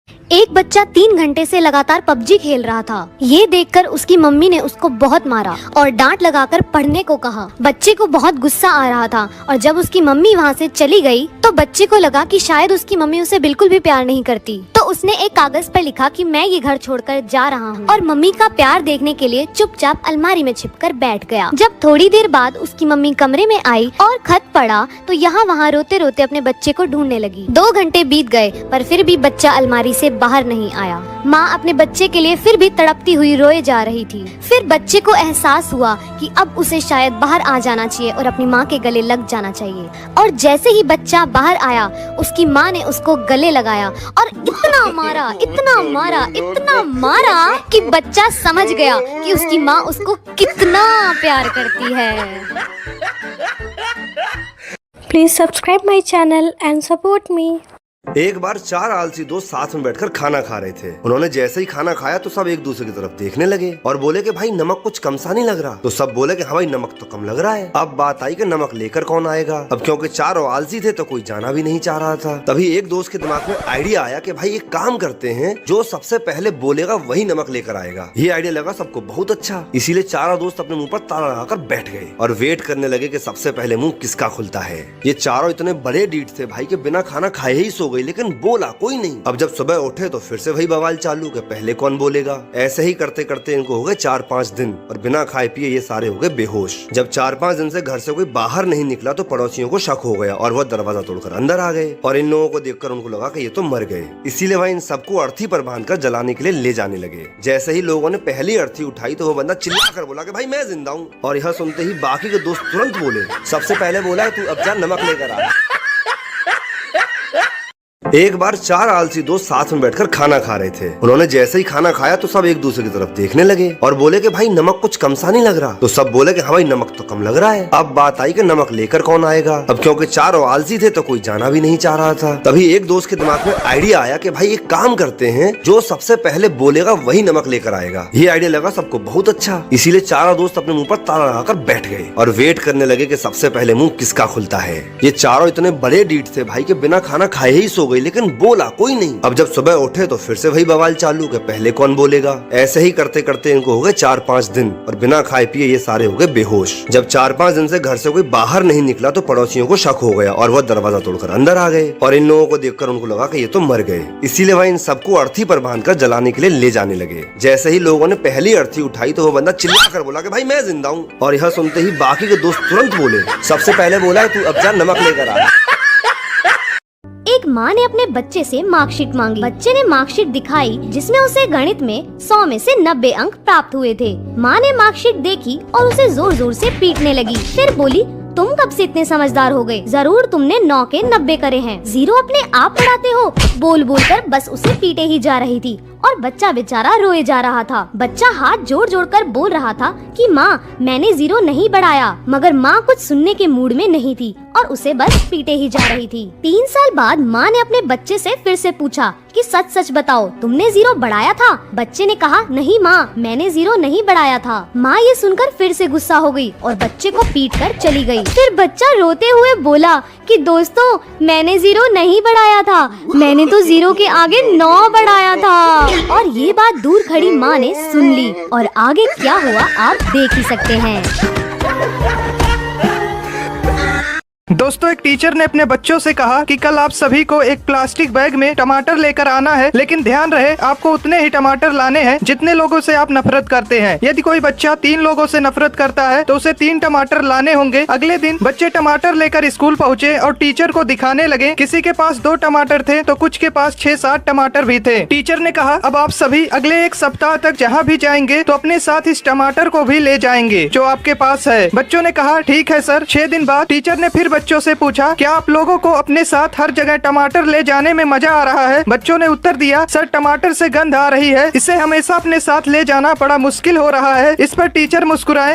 एक बच्चा 3 घंटे से लगातार पबजी खेल रहा था। ये देखकर उसकी मम्मी ने उसको बहुत मारा और डांट लगाकर पढ़ने को कहा। बच्चे को बहुत गुस्सा आ रहा था और जब उसकी मम्मी वहाँ से चली गई तो बच्चे को लगा कि शायद उसकी मम्मी उसे बिल्कुल भी प्यार नहीं करती। तो उसने एक कागज पर लिखा कि मैं ये घर छोड़कर जा रहा हूँ और मम्मी का प्यार देखने के लिए चुपचाप अलमारी में छिपकर बैठ गया। जब थोड़ी देर बाद उसकी मम्मी कमरे में आई और खत पढ़ा तो यहाँ वहाँ रोते रोते अपने बच्चे को ढूंढने लगी। 2 घंटे बीत गए पर फिर भी बच्चा अलमारी से बाहर नहीं आया। माँ अपने बच्चे के लिए फिर भी तड़पती हुई रोए जा रही थी। फिर बच्चे को एहसास हुआ कि अब उसे शायद बाहर आ जाना चाहिए और अपनी माँ के गले लग जाना चाहिए। और जैसे ही बच्चा बाहर आया उसकी माँ ने उसको गले लगाया और इतना मारा, इतना मारा, इतना मारा कि बच्चा समझ गया कि उसकी माँ उसको कितना प्यार करती है। Please subscribe my channel and support me. एक बार 4 आलसी दोस्त साथ में बैठकर खाना खा रहे थे। उन्होंने जैसे ही खाना खाया तो सब एक दूसरे की तरफ देखने लगे और बोले कि भाई नमक कुछ कम सा नहीं लग रहा। तो सब बोले कि हाँ भाई नमक तो कम लग रहा है। अब बात आई कि नमक लेकर कौन आएगा। अब क्योंकि चारों आलसी थे तो कोई जाना भी नहीं चाह रहा था। तभी एक दोस्त के दिमाग में आइडिया आया कि भाई एक काम करते हैं, जो सबसे पहले बोलेगा वही नमक लेकर आएगा। ये आइडिया लगा सबको बहुत अच्छा, इसीलिए चारों दोस्त अपने मुंह पर ताला लगाकर बैठ गए और वेट करने लगे कि सबसे पहले मुंह किसका खुलता है। ये चारों इतने बड़े डीठ थे भाई के बिना खाना खाए ही सो गए, लेकिन बोला कोई नहीं। अब जब सुबह उठे तो फिर से वही बवाल चालू कि पहले कौन बोलेगा। ऐसे ही करते करते इनको हो गए 4-5 दिन और बिना खाए पिए ये सारे हो गए बेहोश। जब 4-5 दिन से घर से कोई बाहर नहीं निकला तो पड़ोसियों को शक हो गया और वो दरवाजा तोड़कर अंदर आ गए और इन लोगों को देखकर उनको लगा कि ये तो मर गए। इसीलिए वह इन सबको अर्थी पर बांधकर जलाने के लिए ले जाने लगे। जैसे ही लोगों ने पहली अर्थी उठाई तो वो बंदा चिल्ला कर बोला कि भाई मैं जिंदा हूँ। और यह सुनते ही बाकी के दोस्त तुरंत बोले, सबसे पहले बोला तू अब जा नमक लेकर आ। एक बार 4 आलसी दोस्त साथ में बैठकर खाना खा रहे थे। उन्होंने जैसे ही खाना खाया तो सब एक दूसरे की तरफ देखने लगे और बोले कि भाई नमक कुछ कम सा नहीं लग रहा। तो सब बोले कि हाँ भाई नमक तो कम लग रहा है। अब बात आई कि नमक लेकर कौन आएगा। अब क्योंकि चारों आलसी थे तो कोई जाना भी नहीं चाह रहा था। तभी एक दोस्त के दिमाग में आइडिया आया कि भाई एक काम करते हैं, जो सबसे पहले बोलेगा वही नमक लेकर आएगा। ये आइडिया लगा सबको बहुत अच्छा, इसीलिए चारों दोस्त अपने मुंह पर ताला लगाकर बैठ गए और वेट करने लगे कि सबसे पहले मुंह किसका खुलता है। ये चारों इतने बड़े डीठ थे भाई के बिना खाना खाए ही सो गए, लेकिन बोला कोई नहीं। अब जब सुबह उठे तो फिर से वही बवाल चालू कि पहले कौन बोलेगा। ऐसे ही करते करते इनको हो गए 4-5 दिन और बिना खाए पिए ये सारे हो गए बेहोश। जब 4-5 दिन से घर से कोई बाहर नहीं निकला तो पड़ोसियों को शक हो गया और वो दरवाजा तोड़कर अंदर आ गए और इन लोगों को देखकर उनको लगा कि ये तो मर गए। इसीलिए वह इन सबको अर्थी पर बांधकर जलाने के लिए ले जाने लगे। जैसे ही लोगों ने पहली अर्थी उठाई तो वो बंदा चिल्ला कर बोला कि भाई मैं जिंदा हूँ। और यह सुनते ही बाकी के दोस्त तुरंत बोले, सबसे पहले बोला तू अब जा नमक लेकर आ। एक माँ ने अपने बच्चे से मार्कशीट मांगी। बच्चे ने मार्कशीट दिखाई जिसमें उसे गणित में 100 में से 90 अंक प्राप्त हुए थे। माँ ने मार्कशीट देखी और उसे जोर जोर से पीटने लगी। फिर बोली, तुम कब से इतने समझदार हो गए? जरूर तुमने 9 के 90 करे हैं। 0 अपने आप पढ़ाते हो। बोल बोल कर बस उसे पीटे ही जा रही थी और बच्चा बेचारा रोए जा रहा था। बच्चा हाथ जोड़ जोड़ कर बोल रहा था कि माँ मैंने 0 नहीं बढ़ाया, मगर माँ कुछ सुनने के मूड में नहीं थी और उसे बस पीटे ही जा रही थी। 3 साल बाद माँ ने अपने बच्चे से फिर से पूछा कि सच सच बताओ, तुमने 0 बढ़ाया था? बच्चे ने कहा, नहीं माँ मैंने 0 नहीं बढ़ाया था। माँ ये सुनकर फिर से गुस्सा हो गई और बच्चे को पीट कर चली गई। फिर बच्चा रोते हुए बोला कि दोस्तों मैंने 0 नहीं बढ़ाया था, मैंने तो 0 के आगे 9 बढ़ाया था। और ये बात दूर खड़ी माँ ने सुन ली और आगे क्या हुआ आप देख ही सकते हैं। दोस्तों एक टीचर ने अपने बच्चों से कहा कि कल आप सभी को एक प्लास्टिक बैग में टमाटर लेकर आना है, लेकिन ध्यान रहे आपको उतने ही टमाटर लाने हैं जितने लोगों से आप नफरत करते हैं। यदि कोई बच्चा 3 लोगों से नफरत करता है तो उसे 3 टमाटर लाने होंगे। अगले दिन बच्चे टमाटर लेकर स्कूल पहुँचे और टीचर को दिखाने लगे। किसी के पास 2 टमाटर थे तो कुछ के पास 6-7 टमाटर भी थे। टीचर ने कहा, अब आप सभी अगले 1 सप्ताह तक जहाँ भी जाएंगे तो अपने साथ इस टमाटर को भी ले जाएंगे जो आपके पास है। बच्चों ने कहा, ठीक है सर। 6 दिन बाद टीचर ने फिर बच्चों से पूछा, क्या आप लोगों को अपने साथ हर जगह टमाटर ले जाने में मजा आ रहा है? बच्चों ने उत्तर दिया, सर टमाटर से गंध आ रही है, इसे हमेशा अपने साथ ले जाना बड़ा मुश्किल हो रहा है। इस पर टीचर मुस्कुराए